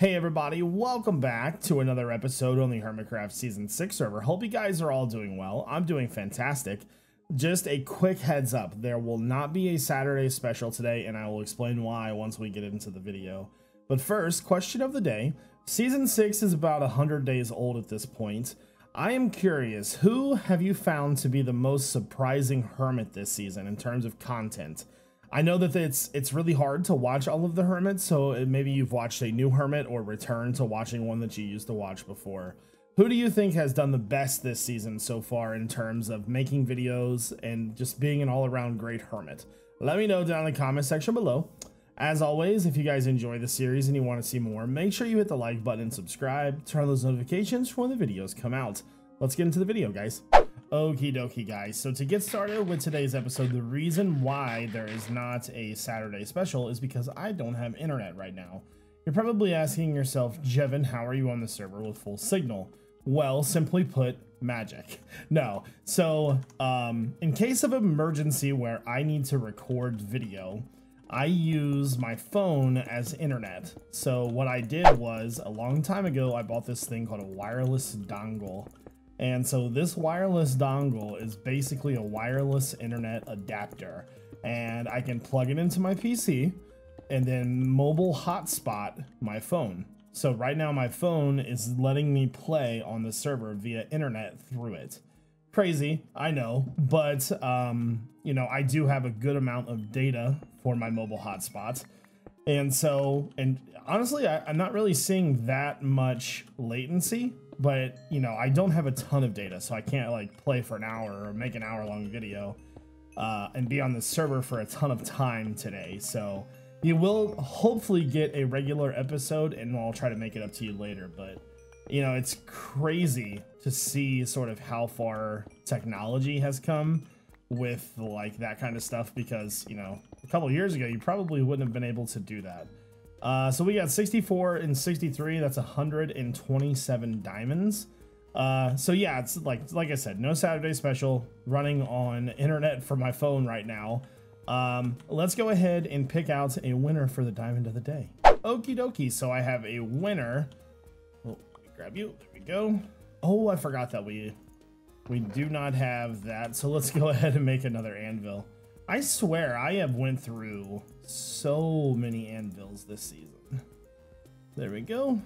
Hey everybody, welcome back to another episode on the Hermitcraft Season 6 server. Hope you guys are all doing well. I'm doing fantastic. Just a quick heads up, there will not be a Saturday special today, and I will explain why once we get into the video. But first, question of the day. Season 6 is about 100 days old at this point. I am curious, who have you found to be the most surprising hermit this season in terms of content? I know that it's really hard to watch all of the hermits, so maybe you've watched a new hermit or returned to watching one that you used to watch before. Who do you think has done the best this season so far in terms of making videos and just being an all-around great hermit? Let me know down in the comment section below. As always, if you guys enjoy the series and you want to see more, make sure you hit the like button and subscribe, turn on those notifications for when the videos come out. Let's get into the video, guys. Okie dokie, guys. So to get started with today's episode, the reason why there is not a Saturday special is because I don't have internet right now. You're probably asking yourself, Jevin, how are you on the server with full signal? Well, simply put, magic. No. So in case of emergency where I need to record video, I use my phone as internet. So what I did was, a long time ago, I bought this thing called a wireless dongle. And so this wireless dongle is basically a wireless internet adapter, and I can plug it into my PC and then mobile hotspot my phone. So right now my phone is letting me play on the server via internet through it. Crazy, I know, but you know, I do have a good amount of data for my mobile hotspot. And so, and honestly, I'm not really seeing that much latency. But, you know, I don't have a ton of data, so I can't, like, play for an hour or make an hour-long video and be on the server for a ton of time today. So you will hopefully get a regular episode, and I'll try to make it up to you later. But, you know, it's crazy to see sort of how far technology has come with, like, that kind of stuff because, you know, a couple of years ago, you probably wouldn't have been able to do that. So we got 64 and 63, that's 127 diamonds. So yeah, it's like I said, no Saturday special, running on internet for my phone right now. Let's go ahead and pick out a winner for the diamond of the day. Okie dokie, so I have a winner. Oh, let me grab you, there we go. Oh, I forgot that we do not have that, so let's go ahead and make another anvil. I swear I have went through so many anvils this season. There we go.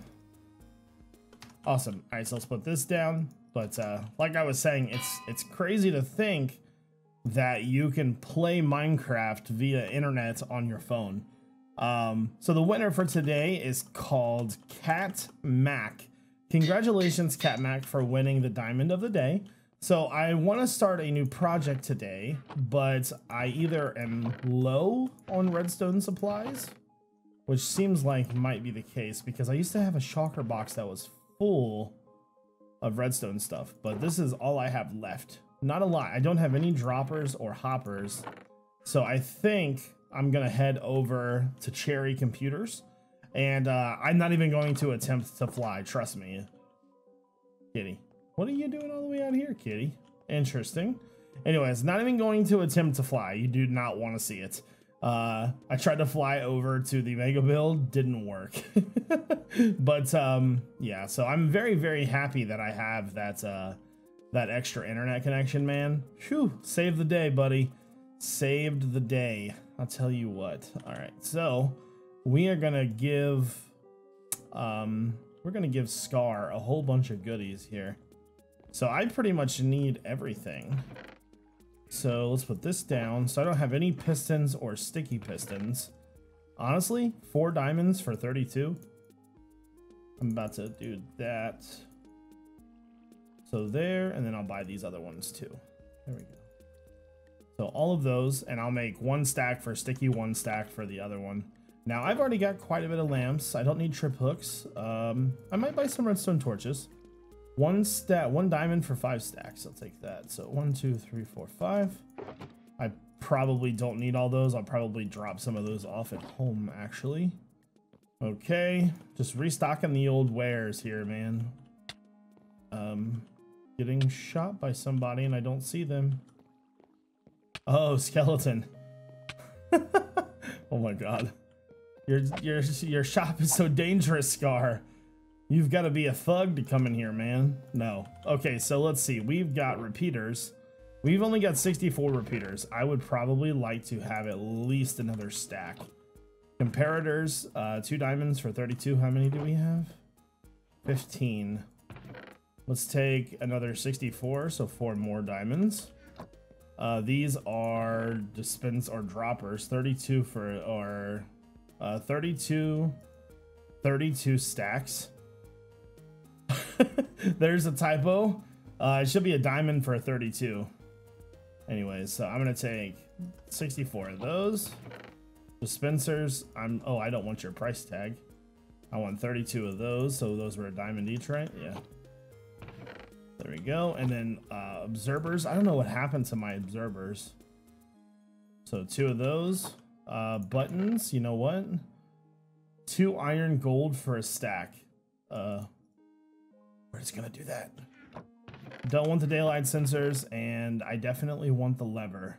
Awesome. All right, so let's put this down. But like I was saying, it's crazy to think that you can play Minecraft via internet on your phone. So the winner for today is called Cat Mac. Congratulations, Cat Mac, for winning the diamond of the day. So I want to start a new project today, but I either am low on redstone supplies, which seems like might be the case because I used to have a shulker box that was full of redstone stuff, but this is all I have left. Not a lot. I don't have any droppers or hoppers, so I think I'm going to head over to Cherry Computers, and I'm not even going to attempt to fly, trust me. Kitty. What are you doing all the way out here, kitty? Interesting. Anyways, not even going to attempt to fly. You do not want to see it. I tried to fly over to the mega build, didn't work. But yeah, so I'm very, very happy that I have that extra internet connection, man. Phew, saved the day, buddy. Saved the day. I'll tell you what. All right, so we are gonna give Scar a whole bunch of goodies here. So I pretty much need everything. So let's put this down. So I don't have any pistons or sticky pistons. Honestly, 4 diamonds for 32. I'm about to do that. So there, and then I'll buy these other ones too. There we go. So all of those, and I'll make 1 stack for sticky, 1 stack for the other one. Now I've already got quite a bit of lamps. I don't need trip hooks. I might buy some redstone torches. 1 diamond for 5 stacks. I'll take that. So 1, 2, 3, 4, 5. I probably don't need all those. I'll probably drop some of those off at home, actually. Okay, just restocking the old wares here, man. Getting shot by somebody and I don't see them. Oh, skeleton. Oh my god. Your shop is so dangerous, Scar. You've got to be a thug to come in here, man. No. Okay, so let's see. We've got repeaters. We've only got 64 repeaters. I would probably like to have at least another stack. Comparators, 2 diamonds for 32. How many do we have? 15. Let's take another 64, so 4 more diamonds. These are dispense or droppers. 32 for, or 32 stacks. There's a typo. It should be a diamond for a 32. Anyways, so I'm gonna take 64 of those. Dispensers, oh, I don't want your price tag. I want 32 of those, so those were a diamond each, right? Yeah. There we go. And then observers, I don't know what happened to my observers. So 2 of those. Buttons, you know what? 2 iron gold for a stack. We're just gonna do that. Don't want the daylight sensors, and I definitely want the lever.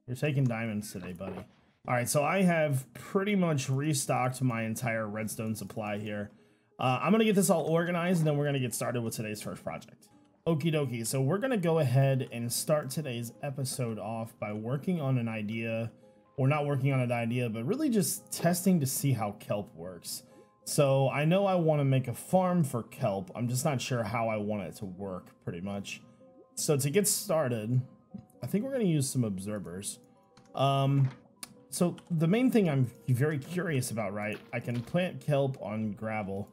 You're taking diamonds today, buddy. All right, so I have pretty much restocked my entire redstone supply here. I'm gonna get this all organized, and then we're gonna get started with today's first project. Okie dokie, so we're gonna go ahead and start today's episode off by working on an idea, or not working on an idea, but really just testing to see how kelp works. So I know I want to make a farm for kelp. I'm just not sure how I want it to work, pretty much. So to get started, I think we're going to use some observers. So the main thing I'm very curious about, right? I can plant kelp on gravel.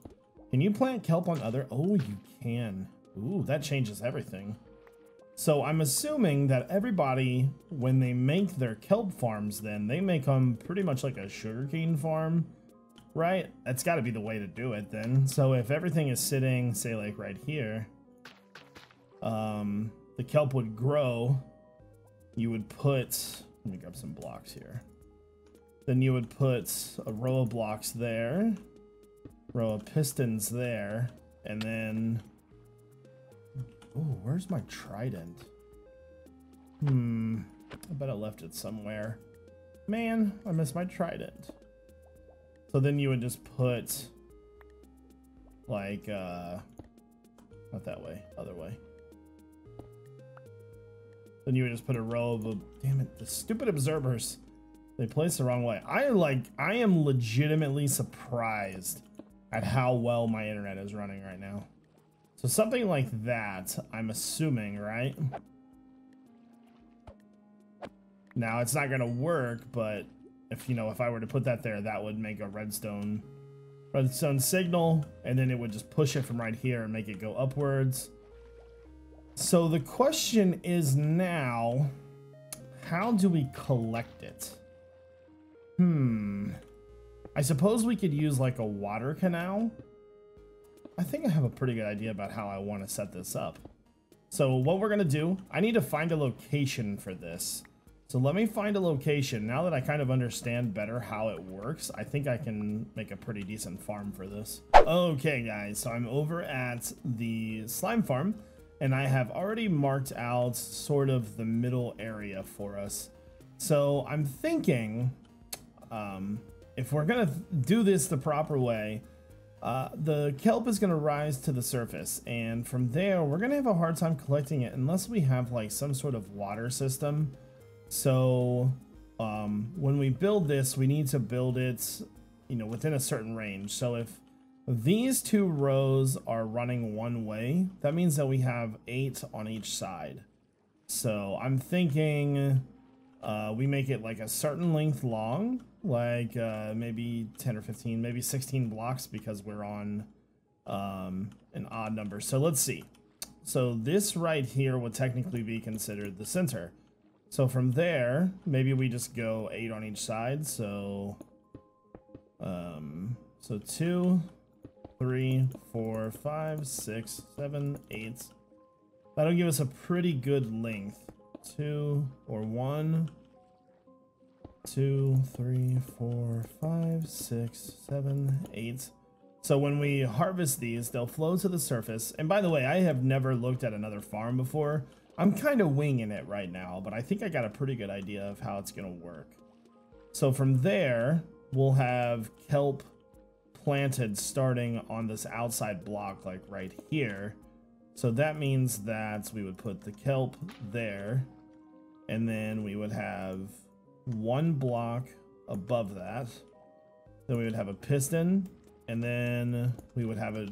Can you plant kelp on other? Oh, you can. Ooh, that changes everything. So I'm assuming that everybody, when they make their kelp farms, then they make them pretty much like a sugarcane farm. Right? That's got to be the way to do it then. So if everything is sitting, say like right here, the kelp would grow. You would put, let me grab some blocks here. Then you would put a row of blocks there, row of pistons there, and then, oh, where's my trident? I bet I left it somewhere. Man, I missed my trident. So then you would just put, like, not that way, other way. Then you would just put a row of, damn it, the stupid observers. They place the wrong way. I am legitimately surprised at how well my internet is running right now. So something like that, I'm assuming, right? Now, it's not gonna work, but if, you know, if I were to put that there, that would make a redstone signal, and then it would just push it from right here and make it go upwards. So the question is now, how do we collect it? I suppose we could use like a water canal. I think I have a pretty good idea about how I want to set this up. So what we're gonna do, I need to find a location for this. So let me find a location. Now that I kind of understand better how it works, I think I can make a pretty decent farm for this. Okay, guys, so I'm over at the slime farm, and I have already marked out sort of the middle area for us. So I'm thinking, if we're gonna do this the proper way, the kelp is gonna rise to the surface, and from there, we're gonna have a hard time collecting it unless we have like some sort of water system. So when we build this, we need to build it, you know, within a certain range. So if these 2 rows are running one way, that means that we have 8 on each side. So I'm thinking we make it like a certain length long, like maybe 10 or 15, maybe 16 blocks, because we're on an odd number. So let's see. So this right here would technically be considered the center. So from there, maybe we just go 8 on each side. So, so 2, 3, 4, 5, 6, 7, 8. That'll give us a pretty good length. 2 or 1, 2, 3, 4, 5, 6, 7, 8. So when we harvest these, they'll flow to the surface. And by the way, I have never looked at another farm before. I'm kind of winging it right now, but I think I got a pretty good idea of how it's going to work. So from there, we'll have kelp planted starting on this outside block, like right here. So that means that we would put the kelp there, and then we would have one block above that. Then we would have a piston, and then we would have a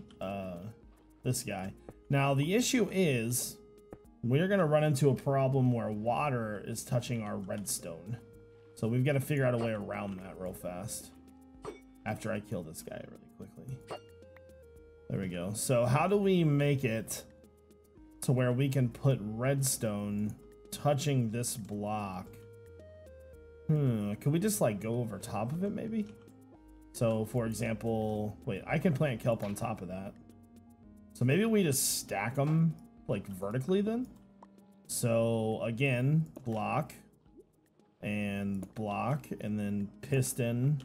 this guy. Now the issue is we're gonna run into a problem where water is touching our redstone. So we've got to figure out a way around that real fast after I kill this guy really quickly. There we go. So how do we make it to where we can put redstone touching this block? Could we just like go over top of it maybe? So for example, wait, I can plant kelp on top of that. So maybe we just stack them like vertically then. So again, block and block, and then piston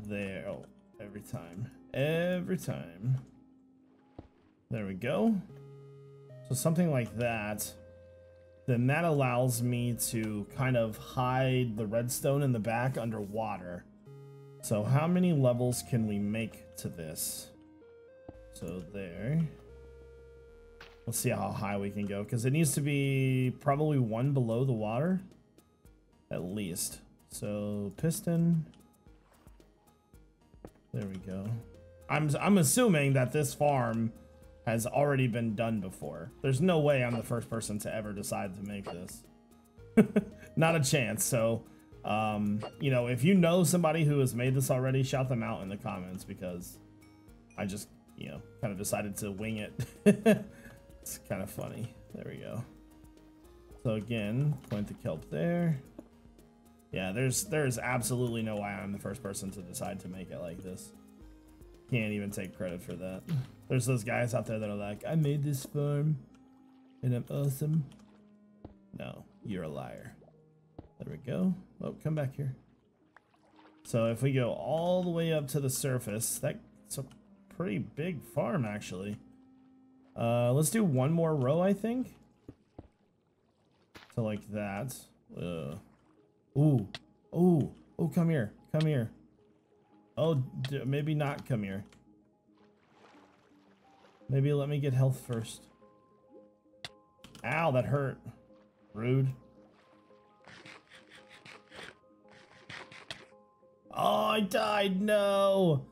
there. Oh, every time. There we go. So something like that. Then that allows me to kind of hide the redstone in the back underwater. So how many levels can we make to this? So there. Let's see how high we can go, because it needs to be probably one below the water. At least. So piston. There we go. I'm assuming that this farm has already been done before. There's no way I'm the first person to ever decide to make this. Not a chance. So, you know, if you know somebody who has made this already, shout them out in the comments, because I just, you know, kind of decided to wing it. It's kind of funny. There we go. So again, plant the kelp there. Yeah, there's absolutely no way I'm the first person to decide to make it like this. Can't even take credit for that. There's those guys out there that are like, I made this farm and I'm awesome. No, you're a liar. There we go. Oh, come back here. So if we go all the way up to the surface, that's a pretty big farm actually. Let's do one more row, I think. So like that. Ooh, come here, come here. Oh, maybe not come here. Maybe let me get health first. Ow, that hurt. Rude. Oh, I died, no.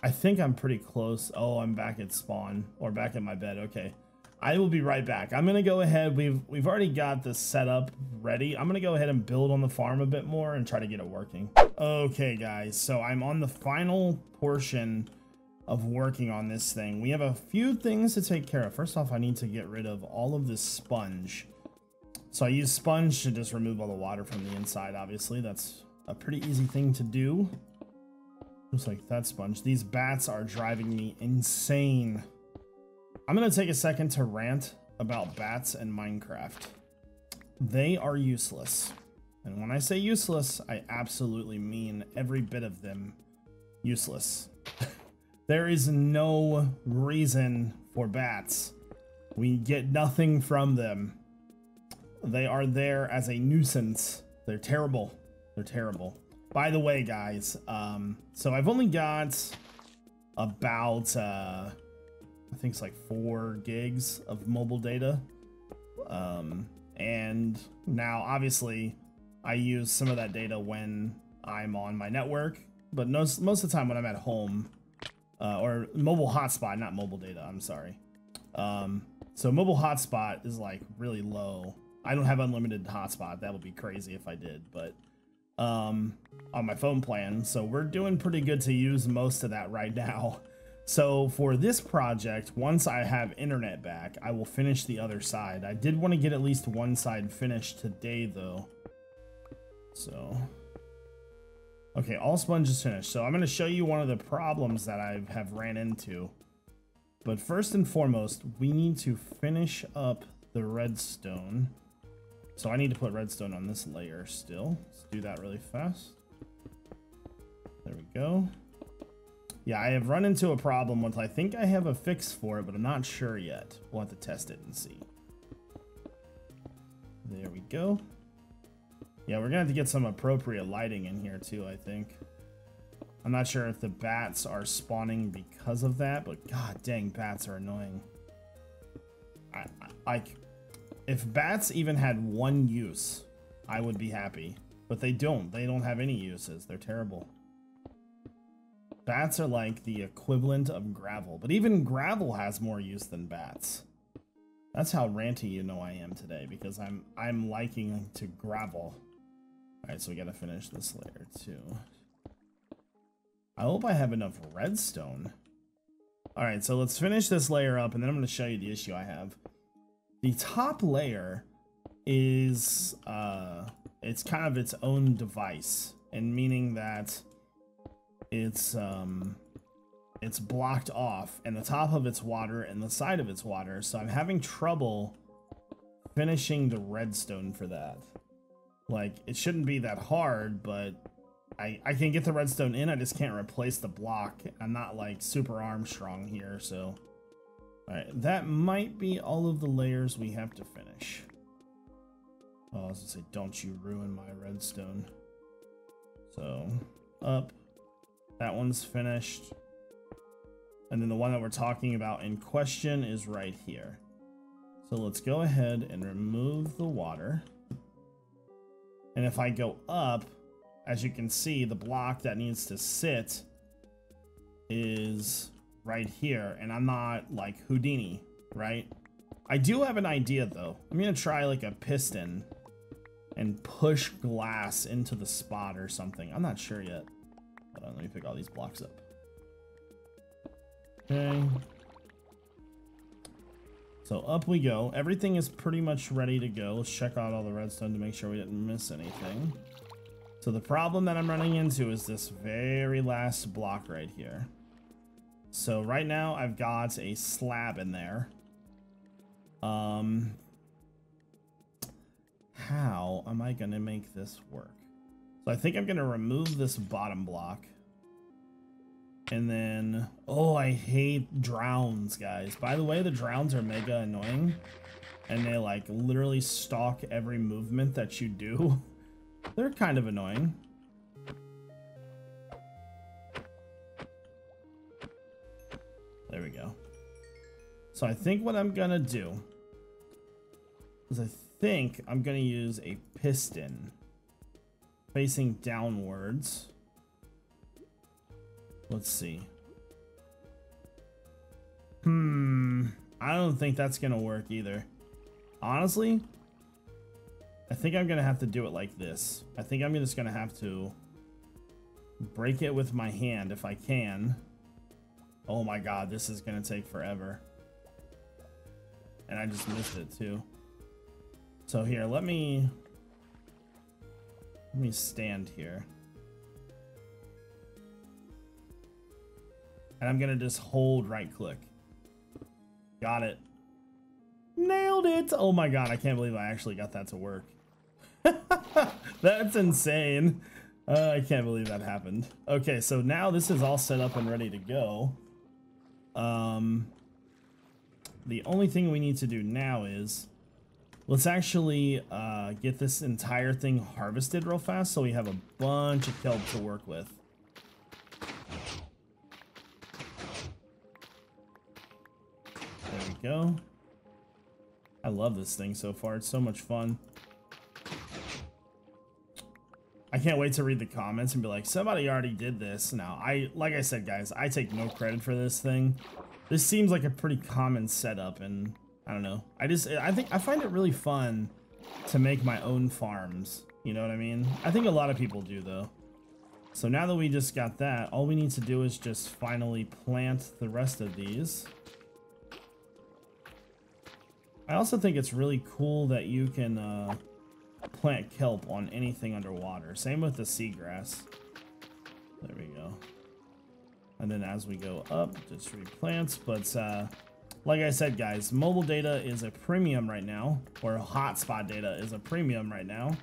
I think I'm pretty close. Oh, I'm back at spawn, or back in my bed, okay. I will be right back. I'm gonna go ahead, we've already got the setup ready. I'm gonna go ahead and build on the farm a bit more and try to get it working. Okay guys, so I'm on the final portion of working on this thing. We have a few things to take care of. First off, I need to get rid of all of this sponge. So I use sponge to just remove all the water from the inside, obviously. That's a pretty easy thing to do. Looks like that sponge. These bats are driving me insane. I'm gonna take a second to rant about bats and Minecraft. They are useless. And when I say useless, I absolutely mean every bit of them useless. There is no reason for bats. We get nothing from them. They are there as a nuisance. They're terrible. They're terrible. By the way, guys, so I've only got about, I think it's like 4 gigs of mobile data. And now obviously I use some of that data when I'm on my network, but most of the time when I'm at home, or mobile hotspot, not mobile data, I'm sorry. So mobile hotspot is like really low. I don't have unlimited hotspot. That would be crazy if I did, but on my phone plan. So we're doing pretty good to use most of that right now. So for this project, once I have internet back, I will finish the other side. I did want to get at least one side finished today though. So, okay, all sponge is finished. So I'm going to show you one of the problems that I have ran into. But first and foremost, we need to finish up the redstone. So I need to put redstone on this layer still. Let's do that really fast. There we go. Yeah, I have run into a problem with, I think I have a fix for it, but I'm not sure yet. We'll have to test it and see. There we go. Yeah, we're gonna have to get some appropriate lighting in here too, I think. I'm not sure if the bats are spawning because of that, but god dang, bats are annoying. If bats even had one use, I would be happy. But they don't. They don't have any uses. They're terrible. Bats are like the equivalent of gravel, but even gravel has more use than bats. That's how ranty you know I am today, because I'm liking to gravel. Alright, so we gotta finish this layer too. I hope I have enough redstone. Alright, so let's finish this layer up, and then I'm gonna show you the issue I have. The top layer is it's kind of its own device, and meaning that it's blocked off, and the top of it's water and the side of it's water, so I'm having trouble finishing the redstone for that. Like, it shouldn't be that hard, but I can get the redstone in, I just can't replace the block. I'm not like super Armstrong here, so alright, that might be all of the layers we have to finish. Oh, I was gonna say, don't you ruin my redstone. So, up. That one's finished. And then the one that we're talking about in question is right here. So let's go ahead and remove the water. And if I go up, as you can see, the block that needs to sit is right here. And I'm not like Houdini, right? I do have an idea though. I'm gonna try like a piston and push glass into the spot or something. I'm not sure yet. Hold on, let me pick all these blocks up. Okay. So up we go. Everything is pretty much ready to go. Let's check out all the redstone to make sure we didn't miss anything. So the problem that I'm running into is this very last block right here. So right now I've got a slab in there. How am I gonna make this work? So I think I'm gonna remove this bottom block. And then, oh, I hate drowns, guys. By the way, the drowns are mega annoying. And they like literally stalk every movement that you do. They're kind of annoying. There we go. So I think what I'm gonna do is I think I'm gonna use a piston facing downwards. Let's see. I don't think that's gonna work either. Honestly, I think I'm gonna have to do it like this. I think I'm just gonna have to break it with my hand if I can. Oh my god, this is gonna take forever. And I just missed it too. So here, let me stand here. And I'm gonna just hold right click. Got it. Nailed it! Oh my god, I can't believe I actually got that to work. That's insane. I can't believe that happened. Okay, so now this is all set up and ready to go. The only thing we need to do now is let's actually get this entire thing harvested real fast so we have a bunch of kelp to work with. There we go. I love this thing so far. It's so much fun. I can't wait to read the comments and be like, somebody already did this. Now, like I said, guys, I take no credit for this thing. This seems like a pretty common setup, and I don't know. I find it really fun to make my own farms. You know what I mean? I think a lot of people do, though. So now that we just got that, all we need to do is just finally plant the rest of these. I also think it's really cool that you can plant kelp on anything underwater. Same with the seagrass. There we go. And then as we go up, just replants. But like I said, guys, mobile data is a premium right now, or hotspot data is a premium right now.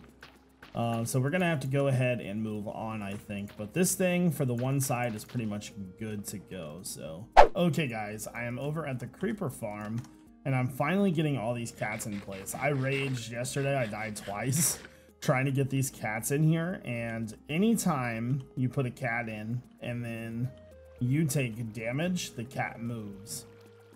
So we're gonna have to go ahead and move on, I think. But this thing for the one side is pretty much good to go. So okay, guys, I am over at the creeper farm. And I'm finally getting all these cats in place. I raged yesterday. I died twice. trying to get these cats in here, and anytime you put a cat in and then you take damage, the cat moves.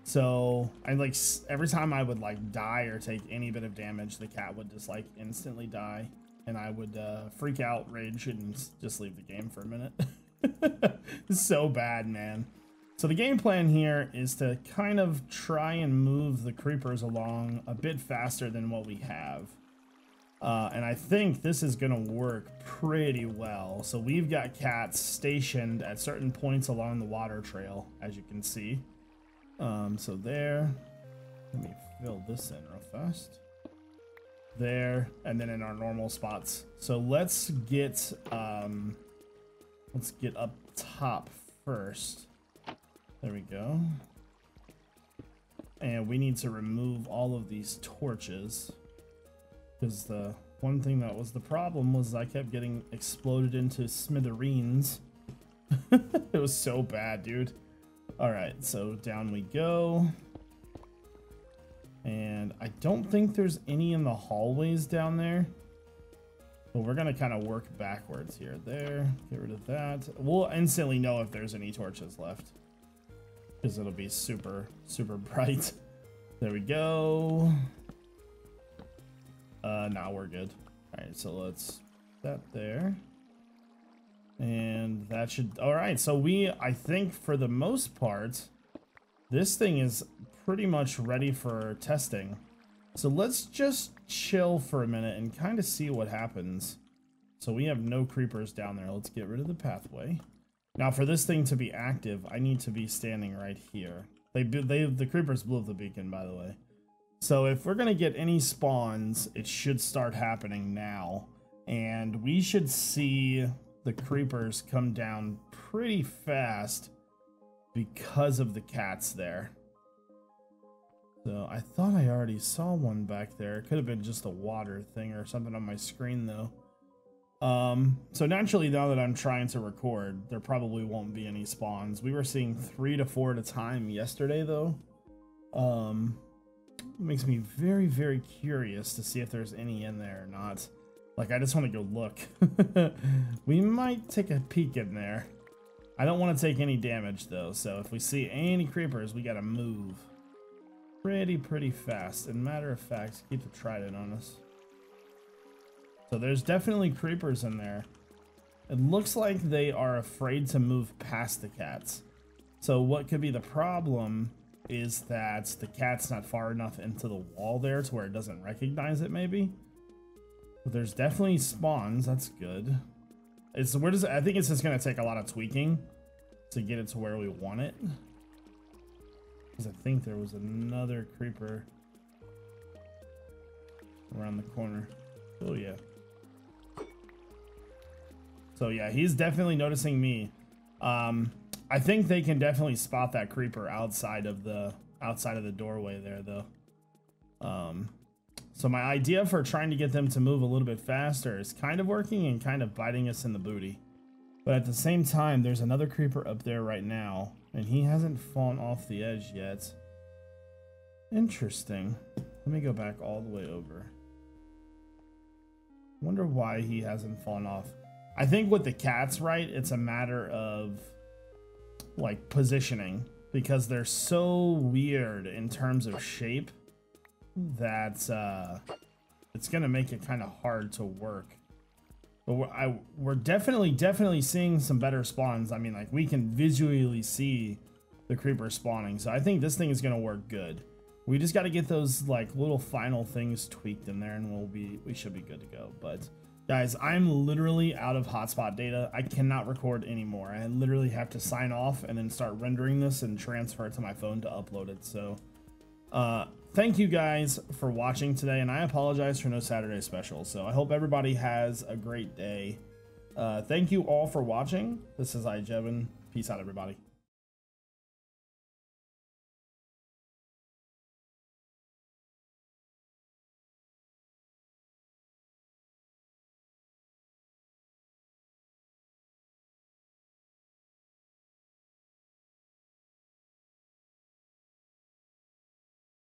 So I like every time I would like die or take any bit of damage, the cat would just like instantly die, and I would freak out, rage, and just leave the game for a minute. It's so bad, man. So the game plan here is to kind of try and move the creepers along a bit faster than what we have. And I think this is gonna work pretty well. So we've got cats stationed at certain points along the water trail, as you can see. So there, let me fill this in real fast. There, and then in our normal spots. So let's get up top first. There we go. And we need to remove all of these torches, because the one thing that was the problem was I kept getting exploded into smithereens. It was so bad, dude. All right, so down we go. And I don't think there's any in the hallways down there, but we're gonna kind of work backwards here. There, get rid of that. We'll instantly know if there's any torches left, because it'll be super bright. There we go. Now we're good. All right, so let's put that there. And that should, all right, so I think for the most part, this thing is pretty much ready for testing. So let's just chill for a minute and kind of see what happens. So we have no creepers down there. Let's get rid of the pathway. Now for this thing to be active, I need to be standing right here. The creepers blew up the beacon, by the way. So if we're gonna get any spawns, it should start happening now. And we should see the creepers come down pretty fast because of the cats there. So I thought I already saw one back there. It could have been just a water thing or something on my screen though. So naturally, now that I'm trying to record, there probably won't be any spawns. We were seeing 3 to 4 at a time yesterday though. It makes me very curious to see if there's any in there or not. Like, I just want to go look. We might take a peek in there. I don't want to take any damage though, so if we see any creepers, we gotta move pretty fast. And matter of fact, keep the trident on us. So there's definitely creepers in there. It looks like they are afraid to move past the cats. So what could be the problem is that the cat's not far enough into the wall there to where it doesn't recognize it, maybe. But there's definitely spawns. That's good. I think it's just gonna take a lot of tweaking to get it to where we want it. Because I think there was another creeper around the corner. Oh yeah. So yeah, he's definitely noticing me. I think they can definitely spot that creeper outside of the doorway there though. So my idea for trying to get them to move a little bit faster is kind of working and kind of biting us in the booty. But at the same time, there's another creeper up there right now, and he hasn't fallen off the edge yet. Interesting. Let me go back all the way over. Wonder why he hasn't fallen off. I think with the cats, right, it's a matter of like positioning, because they're so weird in terms of shape that it's gonna make it kind of hard to work. But we're definitely seeing some better spawns. I mean, like, we can visually see the creeper spawning, so I think this thing is gonna work good. We just got to get those like little final things tweaked in there, and we should be good to go. But guys, I'm literally out of hotspot data. I cannot record anymore. I literally have to sign off and then start rendering this and transfer it to my phone to upload it. So thank you guys for watching today, and I apologize for no Saturday special. So I hope everybody has a great day. Thank you all for watching. This is iJevin. Peace out, everybody.